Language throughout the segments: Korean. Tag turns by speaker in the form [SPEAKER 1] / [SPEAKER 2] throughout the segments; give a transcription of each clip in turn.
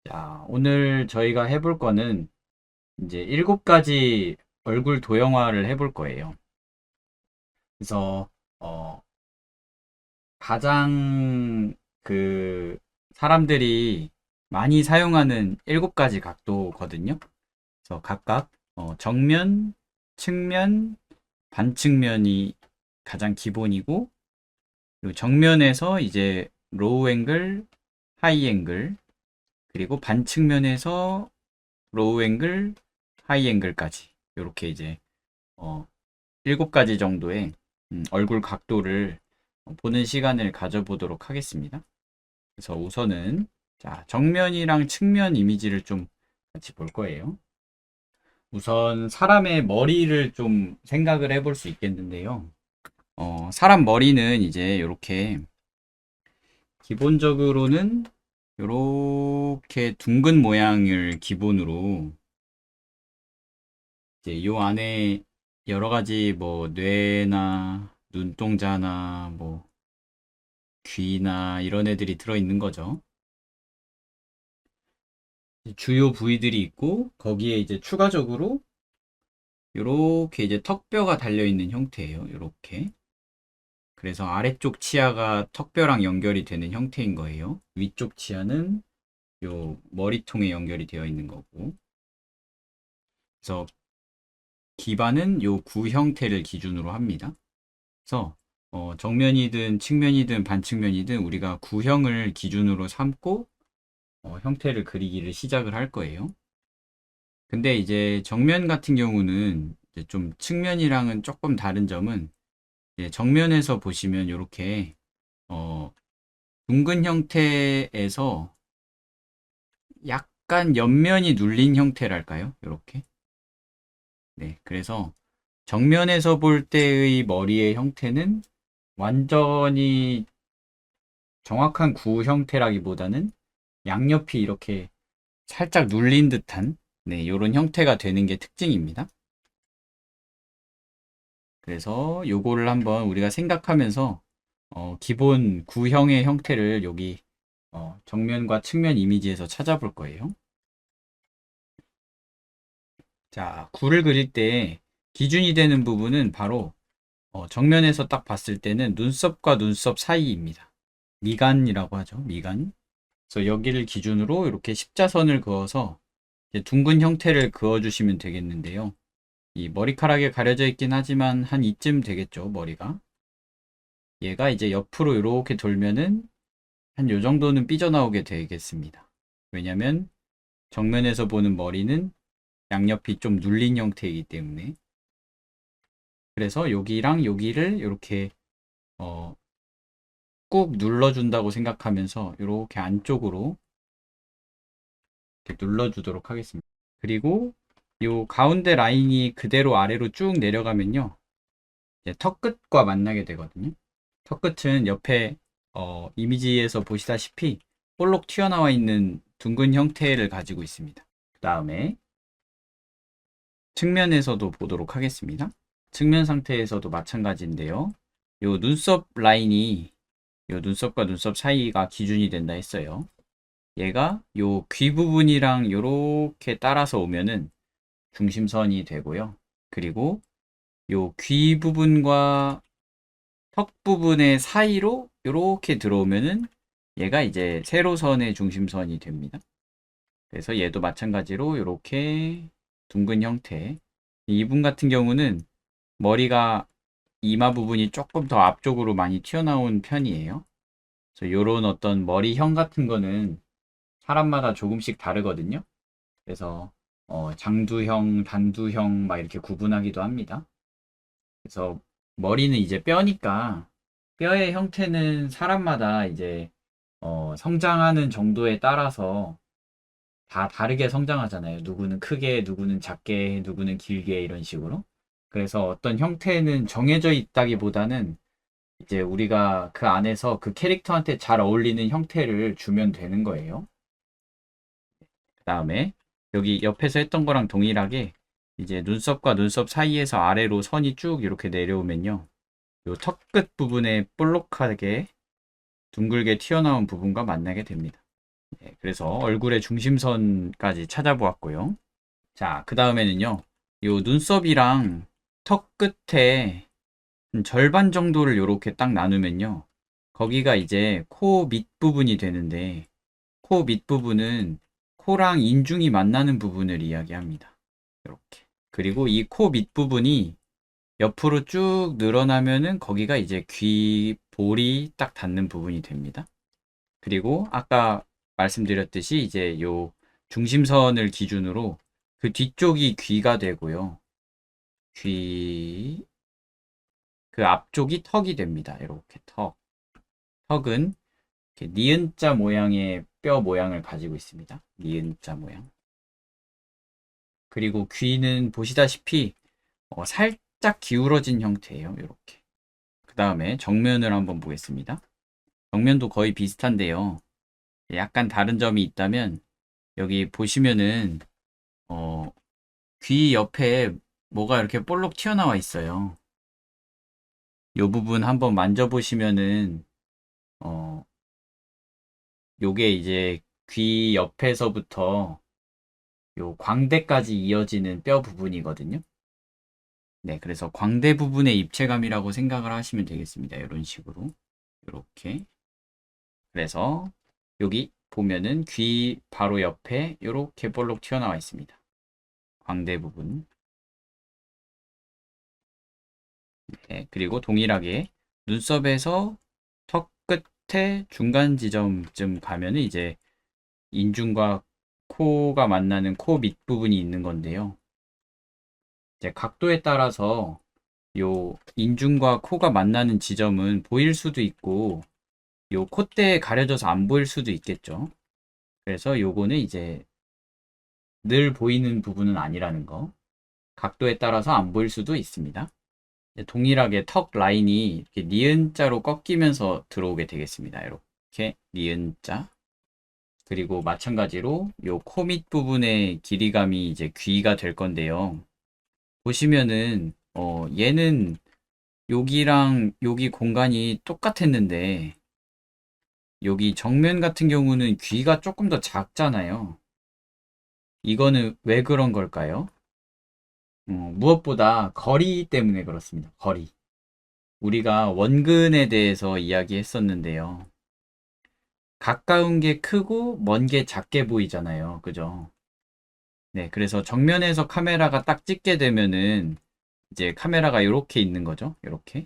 [SPEAKER 1] 자, 오늘 저희가 해볼 거는 이제 7가지 얼굴 도형화를 해볼 거예요. 그래서 어, 가장 사람들이 많이 사용하는 7가지 각도거든요. 그래서 각각 정면, 측면, 반측면이 가장 기본이고, 그리고 정면에서 이제 로우 앵글, 하이 앵글, 그리고 반측면에서 로우 앵글, 하이 앵글까지 이렇게 이제 어, 7가지 정도의 얼굴 각도를 보는 시간을 가져보도록 하겠습니다. 그래서 우선은 자, 정면이랑 측면 이미지를 좀 같이 볼 거예요. 우선 사람의 머리를 좀 생각을 해볼 수 있겠는데요. 사람 머리는 이제 이렇게 기본적으로는 이렇게 둥근 모양을 기본으로 이제 요 안에 여러 가지 뭐 뇌나 눈동자나 뭐 귀나 이런 애들이 들어있는 거죠. 주요 부위들이 있고 거기에 이제 추가적으로 요렇게 이제 턱뼈가 달려있는 형태예요. 요렇게. 그래서 아래쪽 치아가 턱뼈랑 연결이 되는 형태인 거예요. 위쪽 치아는 요 머리통에 연결이 되어 있는 거고. 그래서 기반은 요 구 형태를 기준으로 합니다. 그래서 정면이든 측면이든 반측면이든 우리가 구형을 기준으로 삼고 형태를 그리기를 시작을 할 거예요. 근데 이제 정면 같은 경우는 이제 좀 측면이랑은 조금 다른 점은 이제 정면에서 보시면 이렇게 어, 둥근 형태에서 약간 옆면이 눌린 형태랄까요? 이렇게. 네, 그래서 정면에서 볼 때의 머리의 형태는 완전히 정확한 구 형태라기보다는 양옆이 이렇게 살짝 눌린 듯한 네, 이런 형태가 되는 게 특징입니다. 그래서 요거를 한번 우리가 생각하면서 기본 구형의 형태를 여기 정면과 측면 이미지에서 찾아볼 거예요. 자, 구를 그릴 때 기준이 되는 부분은 바로 정면에서 딱 봤을 때는 눈썹과 눈썹 사이입니다. 미간이라고 하죠. 미간. 그래서 여기를 기준으로 이렇게 십자선을 그어서 이제 둥근 형태를 그어주시면 되겠는데요. 이 머리카락에 가려져 있긴 하지만 한 이쯤 되겠죠, 머리가. 얘가 이제 옆으로 이렇게 돌면은 한 요 정도는 삐져나오게 되겠습니다. 왜냐면 정면에서 보는 머리는 양옆이 좀 눌린 형태이기 때문에. 그래서 여기랑 여기를 이렇게 어, 꾹 눌러준다고 생각하면서 이렇게 안쪽으로 이렇게 눌러주도록 하겠습니다. 그리고 이 가운데 라인이 그대로 아래로 쭉 내려가면요. 이제 턱 끝과 만나게 되거든요. 턱 끝은 옆에 이미지에서 보시다시피 볼록 튀어나와 있는 둥근 형태를 가지고 있습니다. 그 다음에 측면에서도 보도록 하겠습니다. 측면 상태에서도 마찬가지인데요. 요 눈썹 라인이 요 눈썹과 눈썹 사이가 기준이 된다 했어요. 얘가 요 귀 부분이랑 요렇게 따라서 오면은 중심선이 되고요. 그리고 요 귀 부분과 턱 부분의 사이로 이렇게 들어오면은 얘가 이제 세로선의 중심선이 됩니다. 그래서 얘도 마찬가지로 이렇게 둥근 형태. 이분 같은 경우는 머리가 이마 부분이 조금 더 앞쪽으로 많이 튀어나온 편이에요. 그래서 이런 어떤 머리형 같은 거는 사람마다 조금씩 다르거든요. 그래서 장두형, 단두형 막 이렇게 구분하기도 합니다. 그래서 머리는 이제 뼈니까 뼈의 형태는 사람마다 이제 성장하는 정도에 따라서 다 다르게 성장하잖아요. 누구는 크게, 누구는 작게, 누구는 길게 이런 식으로. 그래서 어떤 형태는 정해져 있다기보다는 이제 우리가 그 안에서 그 캐릭터한테 잘 어울리는 형태를 주면 되는 거예요. 그 다음에 여기 옆에서 했던 거랑 동일하게 이제 눈썹과 눈썹 사이에서 아래로 선이 쭉 이렇게 내려오면요. 요 턱 끝 부분에 볼록하게 둥글게 튀어나온 부분과 만나게 됩니다. 네, 그래서 얼굴의 중심선까지 찾아보았고요. 자, 그 다음에는요. 요 눈썹이랑 턱 끝에 한 절반 정도를 이렇게 딱 나누면요. 거기가 이제 코 밑부분이 되는데 코 밑부분은 코랑 인중이 만나는 부분을 이야기합니다. 이렇게. 그리고 이 코 밑부분이 옆으로 쭉 늘어나면은 거기가 이제 귀 볼이 딱 닿는 부분이 됩니다. 그리고 아까 말씀드렸듯이 이제 요 중심선을 기준으로 그 뒤쪽이 귀가 되고요. 귀, 그 앞쪽이 턱이 됩니다. 이렇게 턱. 턱은 이렇게 니은자 모양의 뼈 모양을 가지고 있습니다. 니은자 모양. 그리고 귀는 보시다시피 살짝 기울어진 형태예요. 이렇게. 그 다음에 정면을 한번 보겠습니다. 정면도 거의 비슷한데요. 약간 다른 점이 있다면 여기 보시면은 어, 귀 옆에 뭐가 이렇게 볼록 튀어나와 있어요. 이 부분 한번 만져보시면은 어, 요게 이제 귀 옆에서부터 요 광대까지 이어지는 뼈 부분이거든요. 네, 그래서 광대 부분의 입체감이라고 생각을 하시면 되겠습니다. 이런 식으로. 이렇게. 그래서 여기 보면은 귀 바로 옆에 이렇게 볼록 튀어나와 있습니다. 광대 부분. 네, 그리고 동일하게 눈썹에서 턱 끝에 중간 지점쯤 가면은 이제 인중과 코가 만나는 코 밑부분이 있는 건데요. 이제 각도에 따라서 요 인중과 코가 만나는 지점은 보일 수도 있고 요 콧대에 가려져서 안 보일 수도 있겠죠. 그래서 요거는 이제 늘 보이는 부분은 아니라는 거. 각도에 따라서 안 보일 수도 있습니다. 동일하게 턱 라인이 이렇게 니은자로 꺾이면서 들어오게 되겠습니다. 이렇게 니은자. 그리고 마찬가지로 요 코 밑 부분의 길이감이 이제 귀가 될 건데요. 보시면은 얘는 여기랑 여기 공간이 똑같았는데 여기 정면 같은 경우는 귀가 조금 더 작잖아요. 이거는 왜 그런 걸까요? 무엇보다 거리 때문에 그렇습니다. 거리. 우리가 원근에 대해서 이야기했었는데요. 가까운 게 크고 먼 게 작게 보이잖아요. 그죠? 네, 그래서 정면에서 카메라가 딱 찍게 되면은 이제 카메라가 이렇게 있는 거죠. 이렇게.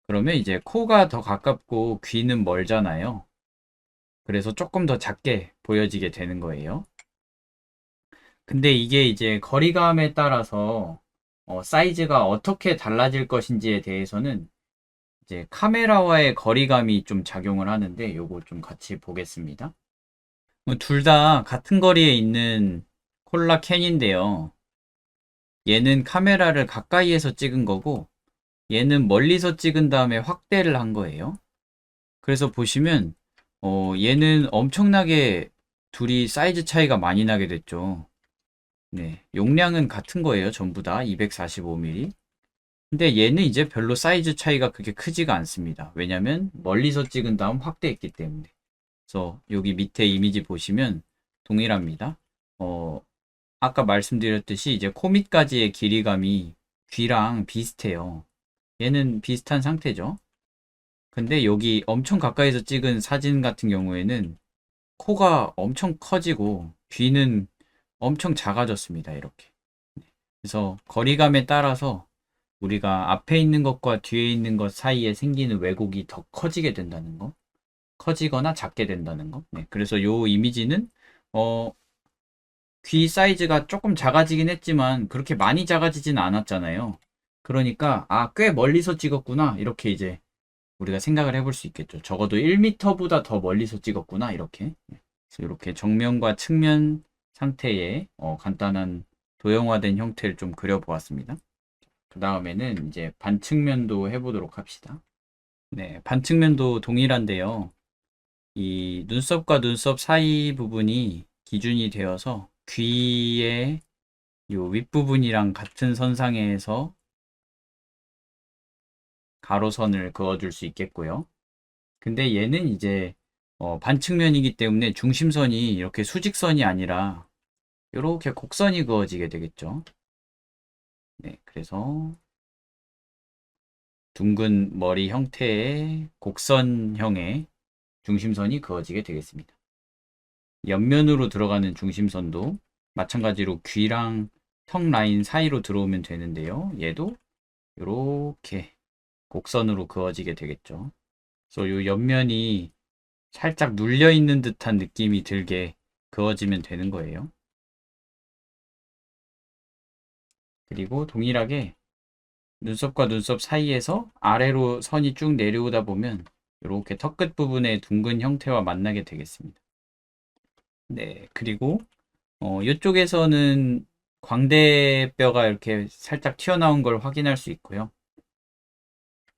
[SPEAKER 1] 그러면 이제 코가 더 가깝고 귀는 멀잖아요. 그래서 조금 더 작게 보여지게 되는 거예요. 근데 이게 이제 거리감에 따라서 사이즈가 어떻게 달라질 것인지에 대해서는 이제 카메라와의 거리감이 좀 작용을 하는데 요거 좀 같이 보겠습니다. 둘 다 같은 거리에 있는 콜라캔인데요. 얘는 카메라를 가까이에서 찍은 거고 얘는 멀리서 찍은 다음에 확대를 한 거예요. 그래서 보시면 얘는 엄청나게 둘이 사이즈 차이가 많이 나게 됐죠. 네, 용량은 같은 거예요. 전부 다 245mm. 근데 얘는 이제 별로 사이즈 차이가 그렇게 크지가 않습니다. 왜냐면 멀리서 찍은 다음 확대했기 때문에. 그래서 여기 밑에 이미지 보시면 동일합니다. 어, 아까 말씀드렸듯이 이제 코 밑까지의 길이감이 귀랑 비슷해요. 얘는 비슷한 상태죠. 근데 여기 엄청 가까이서 찍은 사진 같은 경우에는 코가 엄청 커지고 귀는 엄청 작아졌습니다. 이렇게. 그래서 거리감에 따라서 우리가 앞에 있는 것과 뒤에 있는 것 사이에 생기는 왜곡이 더 커지게 된다는 거. 커지거나 작게 된다는 거. 네, 그래서 요 이미지는 어, 귀 사이즈가 조금 작아지긴 했지만 그렇게 많이 작아지진 않았잖아요. 그러니까 꽤 멀리서 찍었구나. 이렇게 이제 우리가 생각을 해볼 수 있겠죠. 적어도 1m보다 더 멀리서 찍었구나. 이렇게. 네, 그래서 이렇게 정면과 측면 상태의 간단한 도형화된 형태를 좀 그려보았습니다. 그 다음에는 이제 반측면도 해보도록 합시다. 네, 반측면도 동일한데요. 이 눈썹과 눈썹 사이 부분이 기준이 되어서 귀의 요 윗부분이랑 같은 선상에서 가로선을 그어줄 수 있겠고요. 근데 얘는 이제 반측면이기 때문에 중심선이 이렇게 수직선이 아니라 이렇게 곡선이 그어지게 되겠죠. 네, 그래서 둥근 머리 형태의 곡선형의 중심선이 그어지게 되겠습니다. 옆면으로 들어가는 중심선도 마찬가지로 귀랑 턱 라인 사이로 들어오면 되는데요. 얘도 이렇게 곡선으로 그어지게 되겠죠. 그래서 이 옆면이 살짝 눌려 있는 듯한 느낌이 들게 그어지면 되는 거예요. 그리고 동일하게 눈썹과 눈썹 사이에서 아래로 선이 쭉 내려오다 보면 이렇게 턱 끝 부분의 둥근 형태와 만나게 되겠습니다. 네, 그리고 이쪽에서는 광대뼈가 이렇게 살짝 튀어나온 걸 확인할 수 있고요.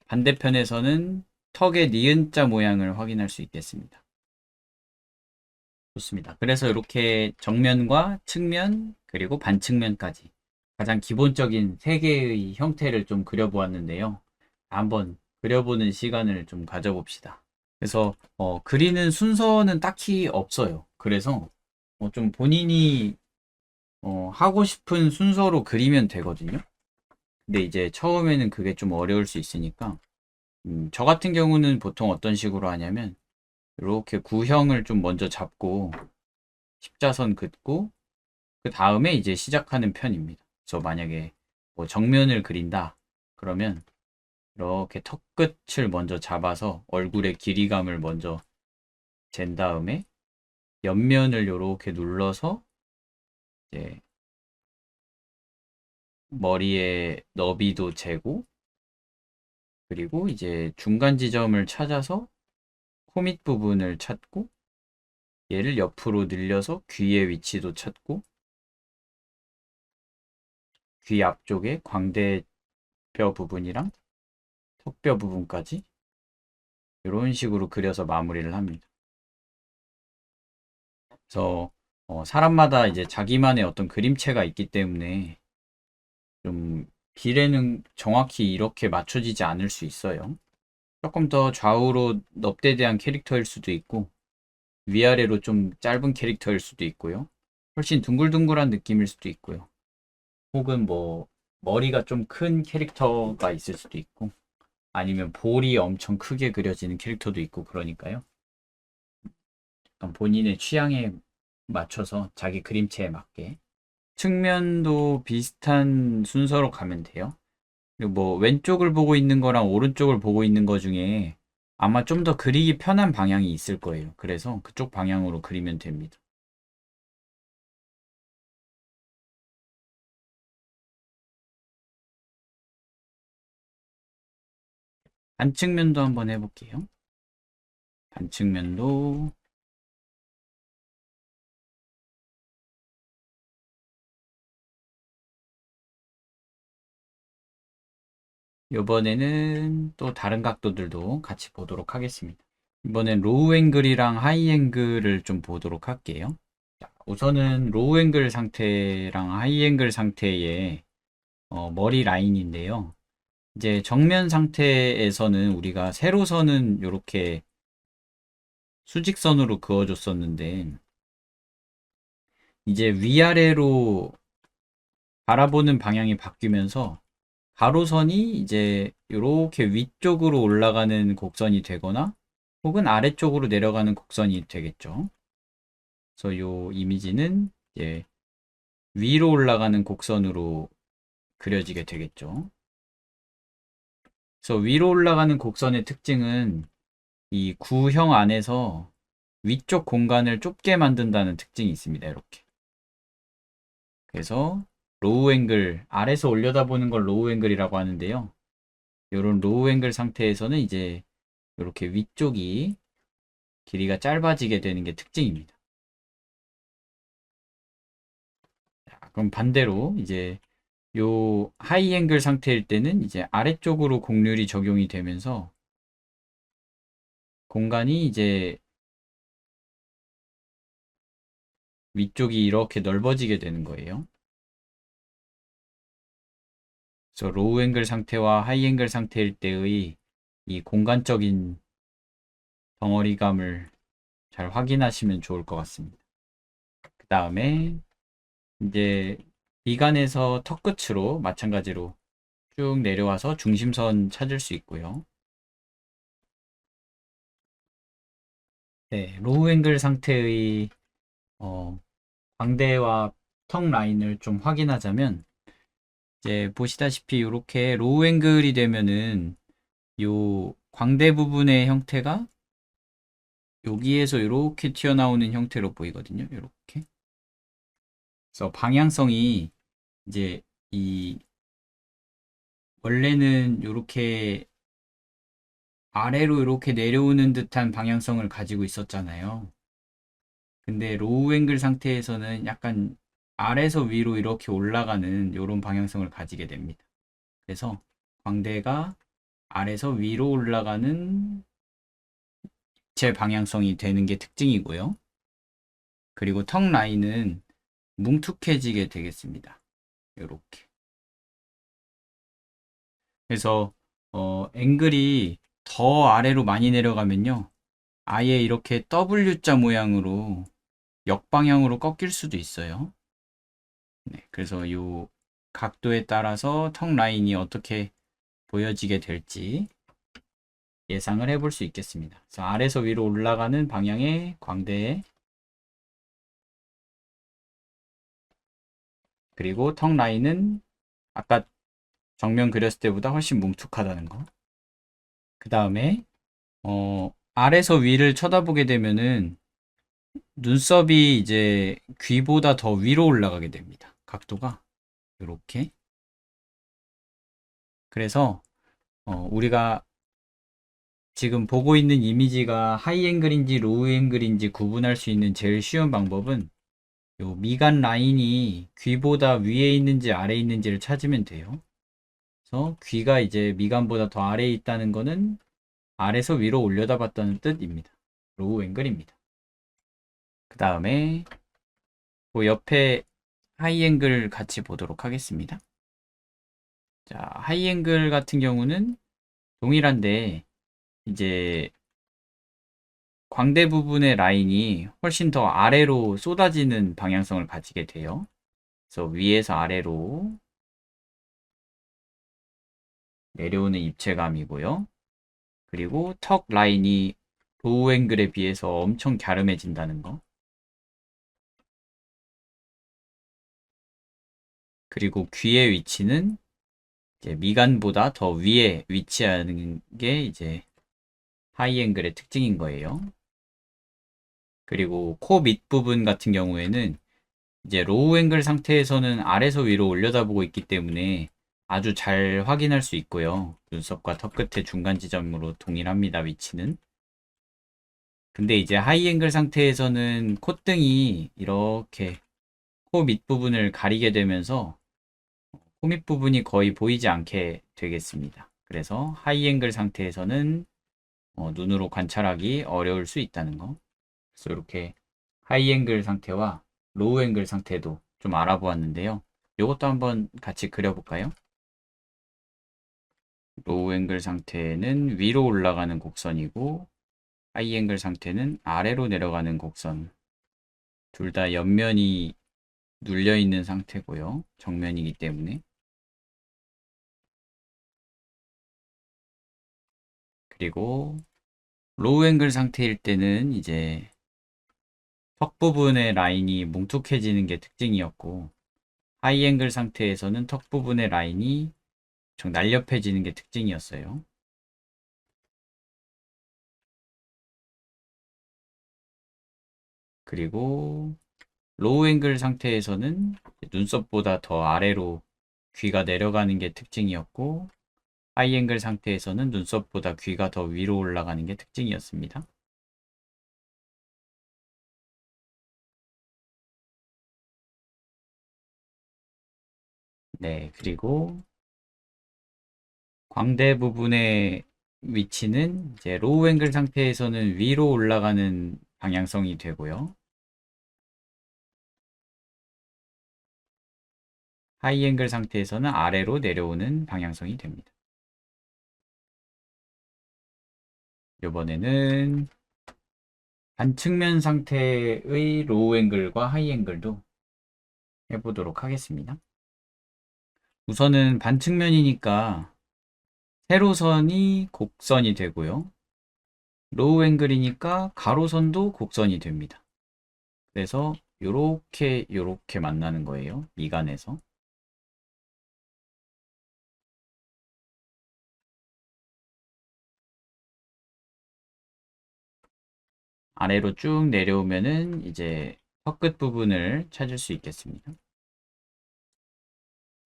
[SPEAKER 1] 반대편에서는 턱의 니은자 모양을 확인할 수 있겠습니다. 좋습니다. 그래서 이렇게 정면과 측면 그리고 반측면까지 가장 기본적인 세 개의 형태를 좀 그려보았는데요. 한번 그려보는 시간을 좀 가져봅시다. 그래서 그리는 순서는 딱히 없어요. 그래서 좀 본인이 하고 싶은 순서로 그리면 되거든요. 근데 이제 처음에는 그게 좀 어려울 수 있으니까 저 같은 경우는 보통 어떤 식으로 하냐면 이렇게 구형을 좀 먼저 잡고 십자선 긋고 그 다음에 이제 시작하는 편입니다. 그래서 만약에 뭐 정면을 그린다 그러면 이렇게 턱 끝을 먼저 잡아서 얼굴의 길이감을 먼저 잰 다음에 옆면을 이렇게 눌러서 이제 머리의 너비도 재고 그리고 이제 중간 지점을 찾아서 코 밑 부분을 찾고 얘를 옆으로 늘려서 귀의 위치도 찾고 귀 앞쪽에 광대뼈 부분이랑 턱뼈 부분까지 이런 식으로 그려서 마무리를 합니다. 그래서 사람마다 이제 자기만의 어떤 그림체가 있기 때문에 좀 길에는 정확히 이렇게 맞춰지지 않을 수 있어요. 조금 더 좌우로 넙대대한 캐릭터일 수도 있고 위아래로 좀 짧은 캐릭터일 수도 있고요. 훨씬 둥글둥글한 느낌일 수도 있고요. 혹은 뭐 머리가 좀 큰 캐릭터가 있을 수도 있고 아니면 볼이 엄청 크게 그려지는 캐릭터도 있고 그러니까요. 본인의 취향에 맞춰서 자기 그림체에 맞게 측면도 비슷한 순서로 가면 돼요. 그리고 뭐 왼쪽을 보고 있는 거랑 오른쪽을 보고 있는 거 중에 아마 좀 더 그리기 편한 방향이 있을 거예요. 그래서 그쪽 방향으로 그리면 됩니다. 반측면도 한번 해볼게요. 반측면도 이번에는 또 다른 각도들도 같이 보도록 하겠습니다. 이번엔 로우 앵글이랑 하이 앵글을 좀 보도록 할게요. 자, 우선은 로우 앵글 상태랑 하이 앵글 상태의 머리 라인인데요. 이제 정면 상태에서는 우리가 세로선은 이렇게 수직선으로 그어줬었는데 이제 위아래로 바라보는 방향이 바뀌면서 가로선이 이제 이렇게 위쪽으로 올라가는 곡선이 되거나 혹은 아래쪽으로 내려가는 곡선이 되겠죠. 그래서 이 이미지는 이제 위로 올라가는 곡선으로 그려지게 되겠죠. 그래서 위로 올라가는 곡선의 특징은 이 구형 안에서 위쪽 공간을 좁게 만든다는 특징이 있습니다. 이렇게. 그래서 로우 앵글, 아래서 올려다보는 걸 로우 앵글이라고 하는데요. 이런 로우 앵글 상태에서는 이제 이렇게 위쪽이 길이가 짧아지게 되는 게 특징입니다. 자, 그럼 반대로 이제 요 하이 앵글 상태일 때는 이제 아래쪽으로 곡률이 적용이 되면서 공간이 이제 위쪽이 이렇게 넓어지게 되는 거예요. 그래서 로우 앵글 상태와 하이 앵글 상태일 때의 이 공간적인 덩어리감을 잘 확인하시면 좋을 것 같습니다. 그 다음에 이제 미간에서 턱 끝으로 마찬가지로 쭉 내려와서 중심선 찾을 수 있고요. 네, 로우 앵글 상태의 광대와 턱 라인을 좀 확인하자면 이제 보시다시피 이렇게 로우 앵글이 되면은 요 광대 부분의 형태가 여기에서 이렇게 튀어나오는 형태로 보이거든요. 이렇게. 그래서 방향성이 이제 이 원래는 이렇게 아래로 이렇게 내려오는 듯한 방향성을 가지고 있었잖아요. 근데 로우 앵글 상태에서는 약간 아래에서 위로 이렇게 올라가는 이런 방향성을 가지게 됩니다. 그래서 광대가 아래에서 위로 올라가는 제 방향성이 되는 게 특징이고요. 그리고 턱 라인은 뭉툭해지게 되겠습니다. 이렇게. 그래서 앵글이 더 아래로 많이 내려가면요. 아예 이렇게 W자 모양으로 역방향으로 꺾일 수도 있어요. 네, 그래서 이 각도에 따라서 턱 라인이 어떻게 보여지게 될지 예상을 해볼 수 있겠습니다. 그래서 아래에서 위로 올라가는 방향의 광대 그리고 턱 라인은 아까 정면 그렸을 때보다 훨씬 뭉툭하다는 거. 그 다음에 아래에서 위를 쳐다보게 되면은 눈썹이 이제 귀보다 더 위로 올라가게 됩니다. 각도가 이렇게. 그래서 우리가 지금 보고 있는 이미지가 하이 앵글인지 로우 앵글인지 구분할 수 있는 제일 쉬운 방법은 요 미간 라인이 귀보다 위에 있는지 아래에 있는지를 찾으면 돼요. 그래서 귀가 이제 미간보다 더 아래에 있다는 거는 아래에서 위로 올려다 봤다는 뜻입니다. 로우 앵글입니다. 그 다음에 그 옆에 하이 앵글 같이 보도록 하겠습니다. 자, 하이 앵글 같은 경우는 동일한데 이제 광대 부분의 라인이 훨씬 더 아래로 쏟아지는 방향성을 가지게 돼요. 그래서 위에서 아래로 내려오는 입체감이고요. 그리고 턱 라인이 로우 앵글에 비해서 엄청 갸름해진다는 거. 그리고 귀의 위치는 이제 미간보다 더 위에 위치하는 게 이제 하이 앵글의 특징인 거예요. 그리고 코 밑부분 같은 경우에는 이제 로우 앵글 상태에서는 아래에서 위로 올려다보고 있기 때문에 아주 잘 확인할 수 있고요. 눈썹과 턱 끝의 중간 지점으로 동일합니다, 위치는. 근데 이제 하이 앵글 상태에서는 콧등이 이렇게 코 밑부분을 가리게 되면서 코 밑부분이 거의 보이지 않게 되겠습니다. 그래서 하이 앵글 상태에서는 눈으로 관찰하기 어려울 수 있다는 거. 그래서 이렇게 하이 앵글 상태와 로우 앵글 상태도 좀 알아보았는데요. 이것도 한번 같이 그려볼까요? 로우 앵글 상태는 위로 올라가는 곡선이고 하이 앵글 상태는 아래로 내려가는 곡선. 둘 다 옆면이 눌려 있는 상태고요. 정면이기 때문에. 그리고 로우 앵글 상태일 때는 이제 턱 부분의 라인이 뭉툭해지는 게 특징이었고 하이 앵글 상태에서는 턱 부분의 라인이 좀 날렵해지는 게 특징이었어요. 그리고 로우 앵글 상태에서는 눈썹보다 더 아래로 귀가 내려가는 게 특징이었고 하이 앵글 상태에서는 눈썹보다 귀가 더 위로 올라가는 게 특징이었습니다. 네, 그리고 광대 부분의 위치는 이제 로우 앵글 상태에서는 위로 올라가는 방향성이 되고요. 하이 앵글 상태에서는 아래로 내려오는 방향성이 됩니다. 이번에는 반측면 상태의 로우 앵글과 하이 앵글도 해보도록 하겠습니다. 우선은 반측면이니까 세로선이 곡선이 되고요. 로우 앵글이니까 가로선도 곡선이 됩니다. 그래서 요렇게 만나는 거예요. 미간에서. 아래로 쭉 내려오면은 이제 턱끝 부분을 찾을 수 있겠습니다.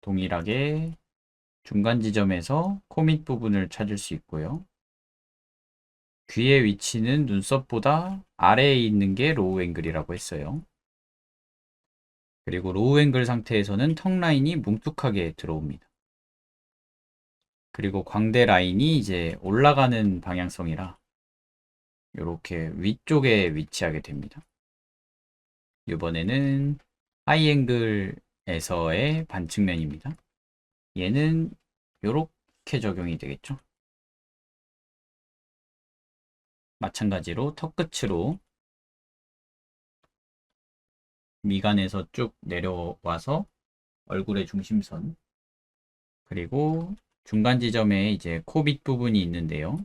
[SPEAKER 1] 동일하게 중간 지점에서 코 밑 부분을 찾을 수 있고요. 귀의 위치는 눈썹보다 아래에 있는 게 로우 앵글이라고 했어요. 그리고 로우 앵글 상태에서는 턱 라인이 뭉툭하게 들어옵니다. 그리고 광대 라인이 이제 올라가는 방향성이라 이렇게 위쪽에 위치하게 됩니다. 이번에는 하이 앵글에서의 반측면입니다. 얘는 이렇게 적용이 되겠죠. 마찬가지로 턱 끝으로 미간에서 쭉 내려와서 얼굴의 중심선, 그리고 중간 지점에 이제 코 밑 부분이 있는데요.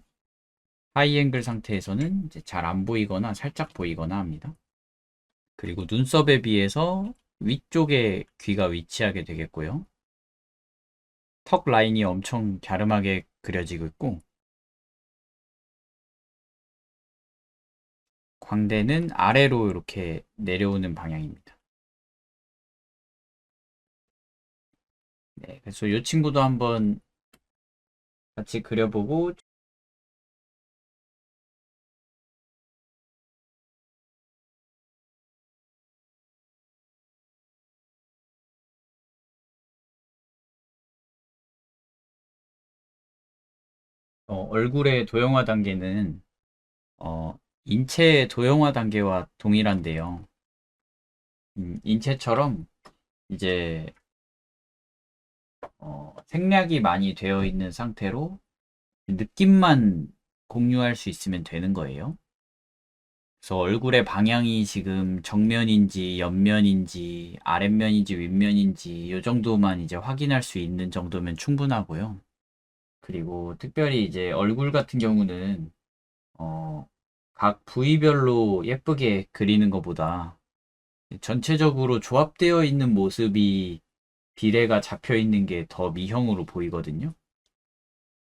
[SPEAKER 1] 하이 앵글 상태에서는 이제 잘 안 보이거나 살짝 보이거나 합니다. 그리고 눈썹에 비해서 위쪽에 귀가 위치하게 되겠고요. 턱 라인이 엄청 갸름하게 그려지고 있고, 광대는 아래로 이렇게 내려오는 방향입니다. 네, 그래서 이 친구도 한번 같이 그려보고, 얼굴의 도형화 단계는 인체의 도형화 단계와 동일한데요. 인체처럼 이제 생략이 많이 되어 있는 상태로 느낌만 공유할 수 있으면 되는 거예요. 그래서 얼굴의 방향이 지금 정면인지 옆면인지 아랫면인지 윗면인지 이 정도만 이제 확인할 수 있는 정도면 충분하고요. 그리고 특별히 이제 얼굴 같은 경우는 어, 각 부위별로 예쁘게 그리는 것보다 전체적으로 조합되어 있는 모습이 비례가 잡혀 있는 게 더 미형으로 보이거든요.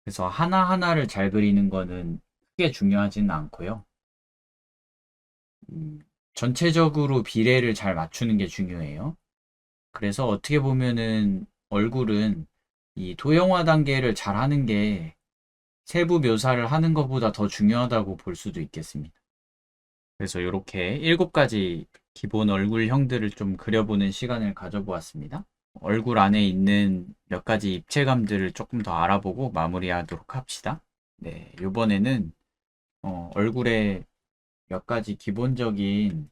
[SPEAKER 1] 그래서 하나하나를 잘 그리는 거는 크게 중요하지는 않고요. 음, 전체적으로 비례를 잘 맞추는 게 중요해요. 그래서 어떻게 보면은 얼굴은 이 도형화 단계를 잘 하는 게 세부 묘사를 하는 것보다 더 중요하다고 볼 수도 있겠습니다. 그래서 이렇게 7가지 기본 얼굴형들을 좀 그려보는 시간을 가져보았습니다. 얼굴 안에 있는 몇 가지 입체감들을 조금 더 알아보고 마무리하도록 합시다. 네, 이번에는 얼굴의 몇 가지 기본적인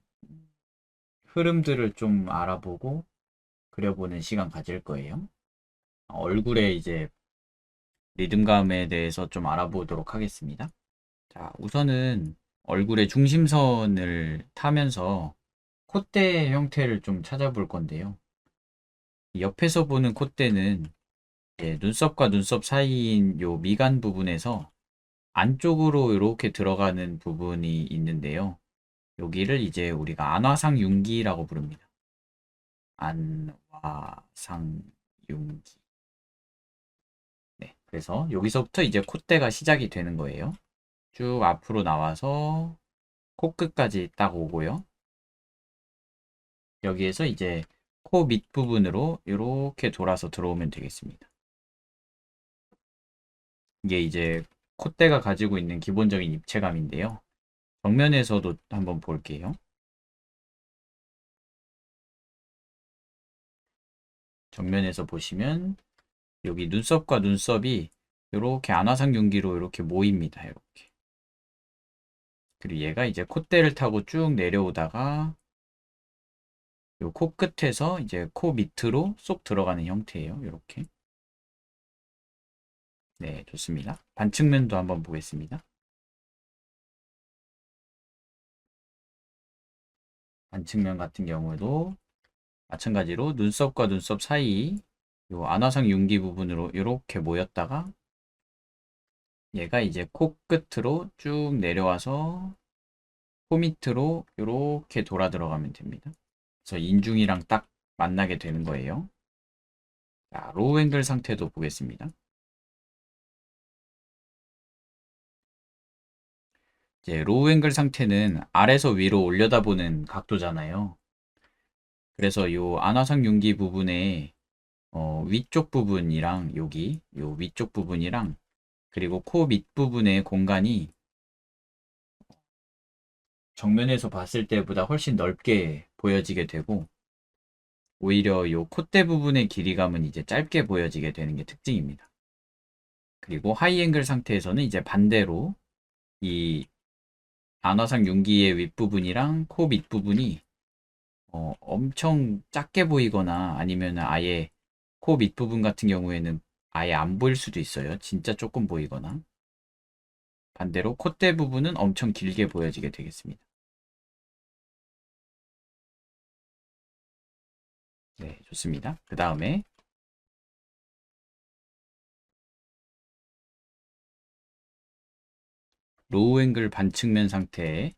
[SPEAKER 1] 흐름들을 좀 알아보고 그려보는 시간 가질 거예요. 얼굴의 이제 리듬감에 대해서 좀 알아보도록 하겠습니다. 자, 우선은 얼굴의 중심선을 타면서 콧대 형태를 좀 찾아볼 건데요. 옆에서 보는 콧대는 눈썹과 눈썹 사이인 요 미간 부분에서 안쪽으로 이렇게 들어가는 부분이 있는데요. 여기를 이제 우리가 안화상윤기라고 부릅니다. 안화상윤기. 네, 그래서 여기서부터 이제 콧대가 시작이 되는 거예요. 쭉 앞으로 나와서 코끝까지 딱 오고요. 여기에서 이제 코 밑부분으로 이렇게 돌아서 들어오면 되겠습니다. 이게 이제 콧대가 가지고 있는 기본적인 입체감인데요. 정면에서도 한번 볼게요. 정면에서 보시면 여기 눈썹과 눈썹이 이렇게 안화상윤기로 이렇게 모입니다. 이렇게. 그리고 얘가 이제 콧대를 타고 쭉 내려오다가 요 코끝에서 이제 코 밑으로 쏙 들어가는 형태예요. 이렇게. 네, 좋습니다. 반측면도 한번 보겠습니다. 반측면 같은 경우에도 마찬가지로 눈썹과 눈썹 사이 요 안화상 윤기 부분으로 이렇게 모였다가 얘가 이제 코끝으로 쭉 내려와서 코 밑으로 이렇게 돌아 들어가면 됩니다. 그래서 인중이랑 딱 만나게 되는 거예요. 자, 로우 앵글 상태도 보겠습니다. 이제 로우 앵글 상태는 아래서 위로 올려다보는 각도잖아요. 그래서 요 안화상 윤기 부분에 위쪽 부분이랑 여기 요 위쪽 부분이랑 그리고 코 밑부분의 공간이 정면에서 봤을 때보다 훨씬 넓게 보여지게 되고 오히려 요 콧대 부분의 길이감은 이제 짧게 보여지게 되는 게 특징입니다. 그리고 하이 앵글 상태에서는 이제 반대로 이 안화상 윤기의 윗부분이랑 코 밑부분이 엄청 작게 보이거나 아니면 아예 코 밑부분 같은 경우에는 아예 안 보일 수도 있어요. 진짜 조금 보이거나. 반대로 콧대 부분은 엄청 길게 보여지게 되겠습니다. 네, 좋습니다. 그 다음에 로우 앵글 반측면 상태는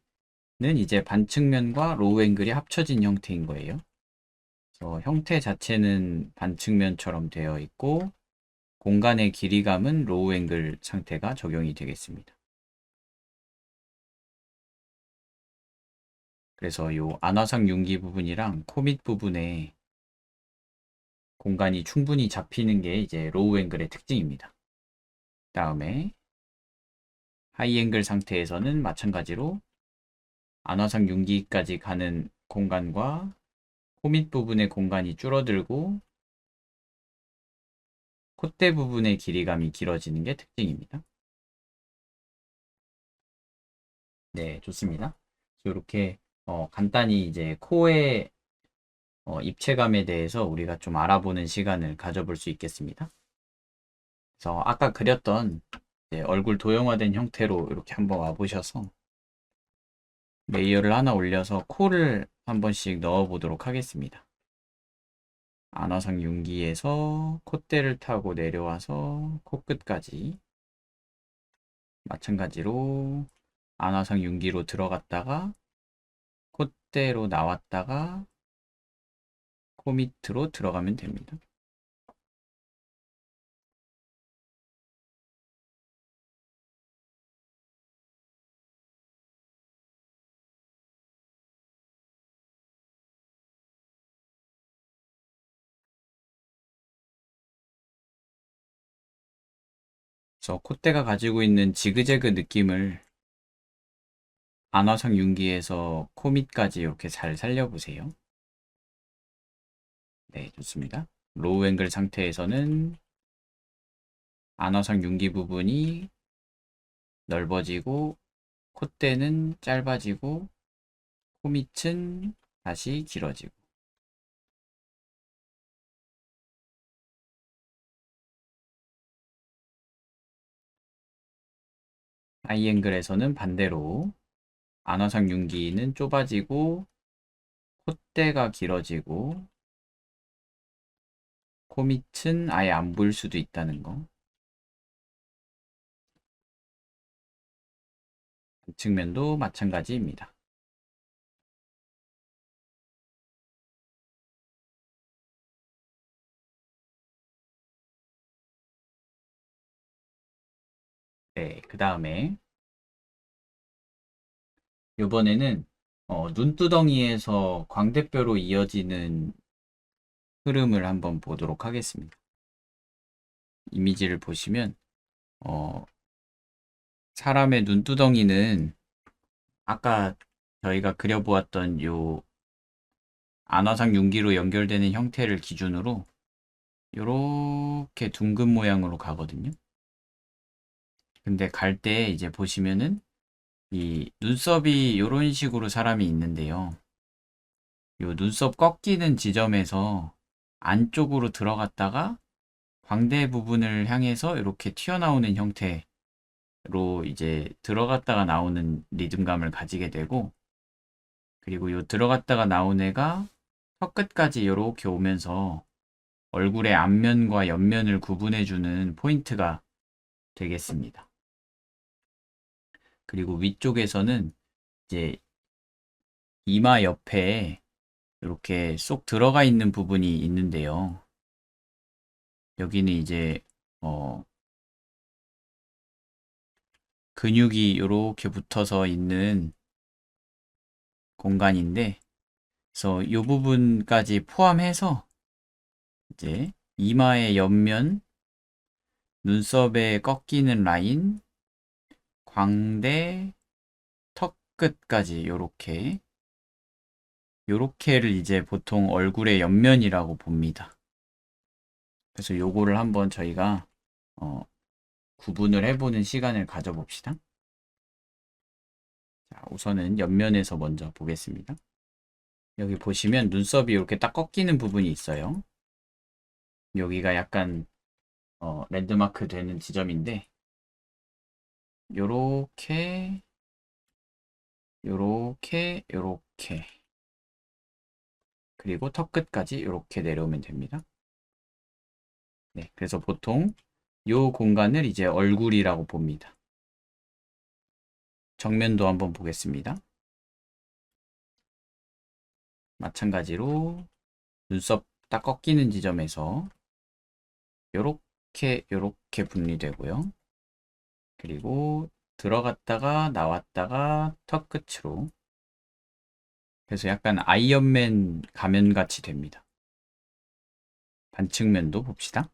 [SPEAKER 1] 이제 반측면과 로우 앵글이 합쳐진 형태인 거예요. 그래서 형태 자체는 반측면처럼 되어 있고 공간의 길이감은 로우 앵글 상태가 적용이 되겠습니다. 그래서 요 안화상 윤기 부분이랑 코 밑 부분에 공간이 충분히 잡히는 게 이제 로우 앵글의 특징입니다. 다음에 하이 앵글 상태에서는 마찬가지로 안화상 윤기까지 가는 공간과 코 밑 부분의 공간이 줄어들고 콧대 부분의 길이감이 길어지는 게 특징입니다. 네, 좋습니다. 이렇게 간단히 이제 코의 입체감에 대해서 우리가 좀 알아보는 시간을 가져볼 수 있겠습니다. 그래서 아까 그렸던 이제 얼굴 도형화된 형태로 이렇게 한번 와보셔서 레이어를 하나 올려서 코를 한 번씩 넣어 보도록 하겠습니다. 안화상 윤기에서 콧대를 타고 내려와서 코끝까지 마찬가지로 안화상 윤기로 들어갔다가 콧대로 나왔다가 코 밑으로 들어가면 됩니다. 그래서 콧대가 가지고 있는 지그재그 느낌을 안화상 윤기에서 코 밑까지 이렇게 잘 살려보세요. 네, 좋습니다. 로우 앵글 상태에서는 안화상 윤기 부분이 넓어지고 콧대는 짧아지고 코 밑은 다시 길어지고 하이 앵글에서는 반대로 안화상 윤기는 좁아지고 콧대가 길어지고 코 밑은 아예 안 보일 수도 있다는 거. 측면도 마찬가지입니다. 네, 그 다음에 이번에는 눈두덩이에서 광대뼈로 이어지는 흐름을 한번 보도록 하겠습니다. 이미지를 보시면 사람의 눈두덩이는 아까 저희가 그려보았던 요 안화상 윤기로 연결되는 형태를 기준으로 이렇게 둥근 모양으로 가거든요. 근데 갈 때 이제 보시면은 이 눈썹이 이런 식으로 사람이 있는데요. 요 눈썹 꺾이는 지점에서 안쪽으로 들어갔다가 광대 부분을 향해서 이렇게 튀어나오는 형태로 이제 들어갔다가 나오는 리듬감을 가지게 되고 그리고 요 들어갔다가 나온 애가 턱 끝까지 이렇게 오면서 얼굴의 앞면과 옆면을 구분해주는 포인트가 되겠습니다. 그리고 위쪽에서는 이제 이마 옆에 이렇게 쏙 들어가 있는 부분이 있는데요. 여기는 이제 근육이 이렇게 붙어서 있는 공간인데, 그래서 이 부분까지 포함해서 이제 이마의 옆면, 눈썹에 꺾이는 라인, 광대, 턱 끝까지 요렇게를 이제 보통 얼굴의 옆면이라고 봅니다. 그래서 요거를 한번 저희가 구분을 해보는 시간을 가져봅시다. 자, 우선은 옆면에서 먼저 보겠습니다. 여기 보시면 눈썹이 이렇게 딱 꺾이는 부분이 있어요. 여기가 약간 랜드마크 되는 지점인데, 요렇게 요렇게 그리고 턱 끝까지 요렇게 내려오면 됩니다. 네, 그래서 보통 요 공간을 이제 얼굴이라고 봅니다. 정면도 한번 보겠습니다. 마찬가지로 눈썹 딱 꺾이는 지점에서 요렇게 분리되고요. 그리고 들어갔다가 나왔다가 턱 끝으로, 그래서 약간 아이언맨 가면 같이 됩니다. 반측면도 봅시다.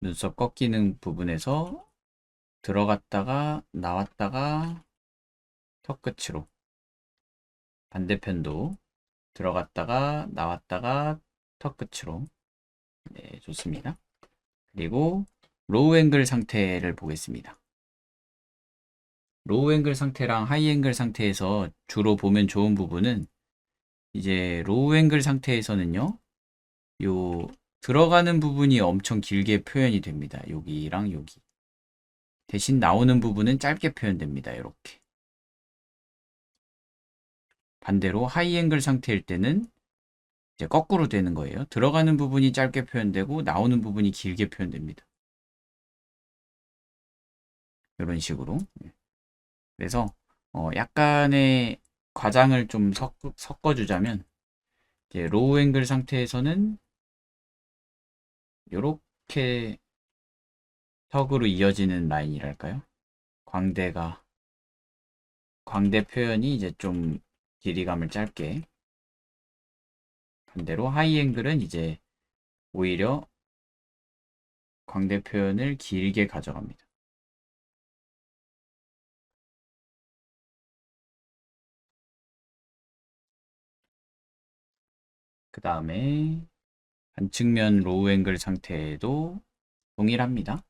[SPEAKER 1] 눈썹 꺾이는 부분에서 들어갔다가 나왔다가 턱 끝으로, 반대편도 들어갔다가 나왔다가 턱 끝으로. 네, 좋습니다. 그리고 로우 앵글 상태를 보겠습니다. 로우 앵글 상태랑 하이 앵글 상태에서 주로 보면 좋은 부분은, 이제 로우 앵글 상태에서는요, 요 들어가는 부분이 엄청 길게 표현이 됩니다. 여기랑 여기. 대신 나오는 부분은 짧게 표현됩니다. 이렇게. 반대로 하이 앵글 상태일 때는 이제 거꾸로 되는 거예요. 들어가는 부분이 짧게 표현되고 나오는 부분이 길게 표현됩니다. 이런 식으로. 그래서 약간의 과장을 좀 섞어주자면, 이제 로우 앵글 상태에서는 이렇게 턱으로 이어지는 라인이랄까요? 광대 표현이 이제 좀 길이감을 짧게. 반대로 하이 앵글은 이제 오히려 광대 표현을 길게 가져갑니다. 그 다음에 반측면 로우 앵글 상태도 동일합니다.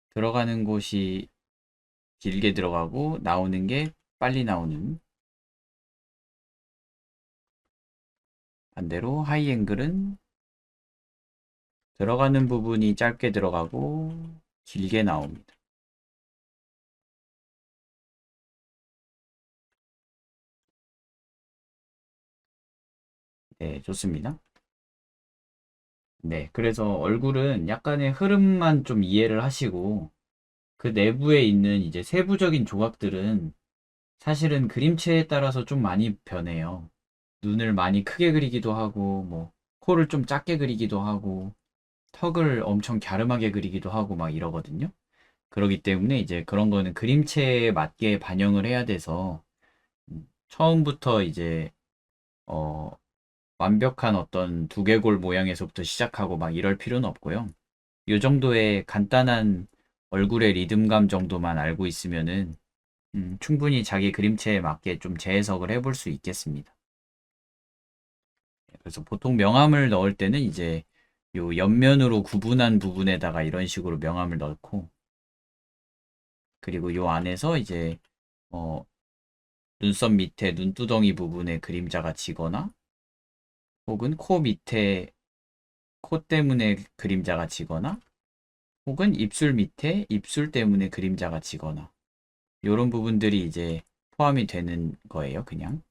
[SPEAKER 1] 들어가는 곳이 길게 들어가고 나오는 게 빨리 나오는. 반대로 하이 앵글은 들어가는 부분이 짧게 들어가고 길게 나옵니다. 네, 좋습니다. 네, 그래서 얼굴은 약간의 흐름만 좀 이해를 하시고, 그 내부에 있는 이제 세부적인 조각들은 사실은 그림체에 따라서 좀 많이 변해요. 눈을 많이 크게 그리기도 하고, 뭐, 코를 좀 작게 그리기도 하고, 턱을 엄청 갸름하게 그리기도 하고 막 이러거든요. 그러기 때문에 이제 그런 거는 그림체에 맞게 반영을 해야 돼서, 처음부터 이제, 어, 완벽한 어떤 두개골 모양에서부터 시작하고 막 이럴 필요는 없고요. 이 정도의 간단한 얼굴의 리듬감 정도만 알고 있으면은 충분히 자기 그림체에 맞게 좀 재해석을 해볼 수 있겠습니다. 그래서 보통 명암을 넣을 때는 이제 요 옆면으로 구분한 부분에다가 이런 식으로 명암을 넣고, 그리고 요 안에서 이제 어, 눈썹 밑에 눈두덩이 부분에 그림자가 지거나, 혹은 코 밑에 코 때문에 그림자가 지거나, 혹은 입술 밑에 입술 때문에 그림자가 지거나, 이런 부분들이 이제 포함이 되는 거예요, 그냥.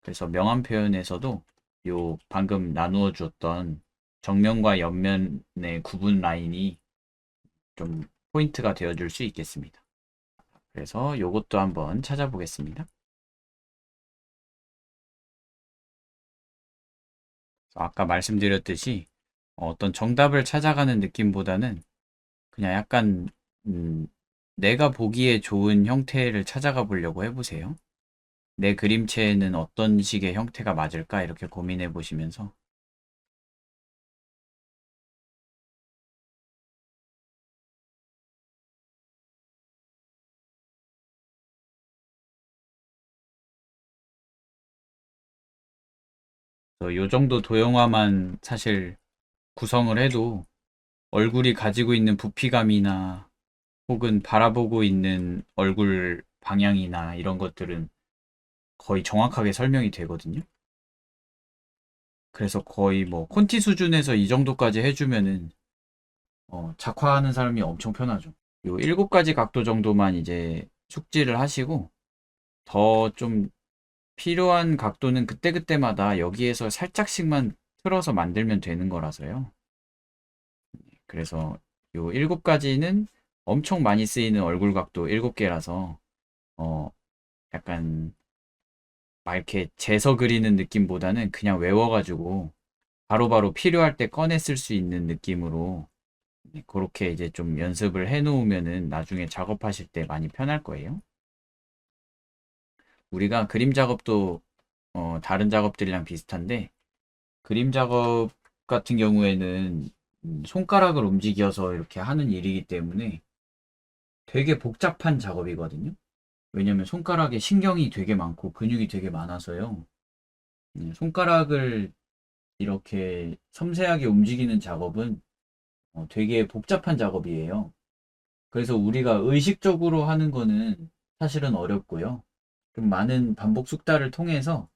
[SPEAKER 1] 그래서 명암 표현에서도 요 방금 나누어 주었던 정면과 옆면의 구분 라인이 좀 포인트가 되어 줄 수 있겠습니다. 그래서 요것도 한번 찾아보겠습니다. 아까 말씀드렸듯이 어떤 정답을 찾아가는 느낌보다는 그냥 약간 음, 내가 보기에 좋은 형태를 찾아가 보려고 해보세요. 내 그림체에는 어떤 식의 형태가 맞을까 이렇게 고민해 보시면서 요 정도 도형화만 사실 구성을 해도 얼굴이 가지고 있는 부피감이나 혹은 바라보고 있는 얼굴 방향이나 이런 것들은 거의 정확하게 설명이 되거든요. 그래서 거의 뭐 콘티 수준에서 이 정도까지 해주면은 작화하는 사람이 엄청 편하죠. 요 7가지 각도 정도만 이제 숙지를 하시고 더 좀 필요한 각도는 그때그때마다 여기에서 살짝씩만 틀어서 만들면 되는 거라서요. 그래서 요 7가지는 엄청 많이 쓰이는 얼굴 각도 7개라서 어 약간 막 이렇게 재서 그리는 느낌보다는 그냥 외워가지고 바로바로 필요할 때 꺼내 쓸 수 있는 느낌으로 그렇게 이제 좀 연습을 해 놓으면은 나중에 작업하실 때 많이 편할 거예요. 우리가 그림 작업도 다른 작업들이랑 비슷한데 그림 작업 같은 경우에는 손가락을 움직여서 이렇게 하는 일이기 때문에 되게 복잡한 작업이거든요. 왜냐면 손가락에 신경이 되게 많고 근육이 되게 많아서요. 손가락을 이렇게 섬세하게 움직이는 작업은 되게 복잡한 작업이에요. 그래서 우리가 의식적으로 하는 거는 사실은 어렵고요. 좀 많은 반복 숙달을 통해서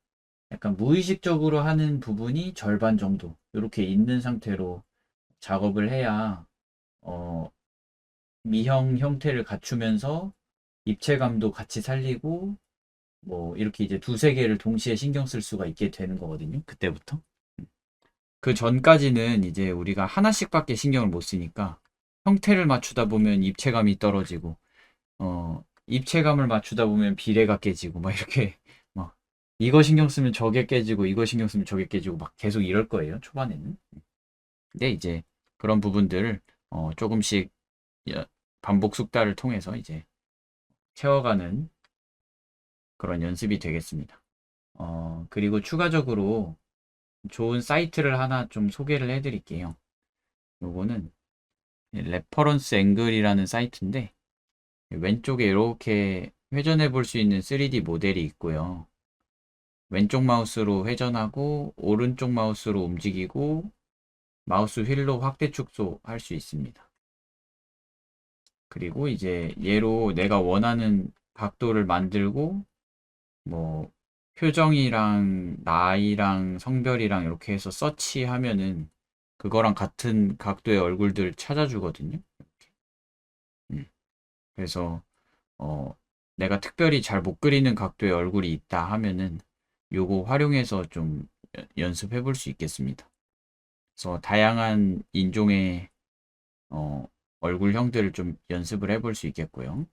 [SPEAKER 1] 약간 무의식적으로 하는 부분이 절반 정도 이렇게 있는 상태로 작업을 해야 어, 미형 형태를 갖추면서 입체감도 같이 살리고 뭐 이렇게 이제 두세 개를 동시에 신경 쓸 수가 있게 되는 거거든요. 그때부터. 그 전까지는 이제 우리가 하나씩밖에 신경을 못 쓰니까 형태를 맞추다 보면 입체감이 떨어지고 입체감을 맞추다 보면 비례가 깨지고 막 이렇게 막 이거 신경 쓰면 저게 깨지고 이거 신경 쓰면 저게 깨지고 막 계속 이럴 거예요. 초반에는. 근데 이제 그런 부분들을 조금씩 여- 반복 숙달을 통해서 이제 채워가는 그런 연습이 되겠습니다. 그리고 추가적으로 좋은 사이트를 하나 좀 소개를 해드릴게요. 요거는 레퍼런스 앵글이라는 사이트인데 왼쪽에 이렇게 회전해 볼 수 있는 3D 모델이 있고요. 왼쪽 마우스로 회전하고 오른쪽 마우스로 움직이고 마우스 휠로 확대 축소 할 수 있습니다. 그리고 이제 얘로 내가 원하는 각도를 만들고 뭐 표정이랑 나이랑 성별이랑 이렇게 해서 서치하면은 그거랑 같은 각도의 얼굴들 찾아주거든요. 음. 그래서 어, 내가 특별히 잘 못 그리는 각도의 얼굴이 있다 하면은 요거 활용해서 좀 연습해 볼 수 있겠습니다. 그래서 다양한 인종의 어, 얼굴형들을 좀 연습을 해 볼 수 있겠고요.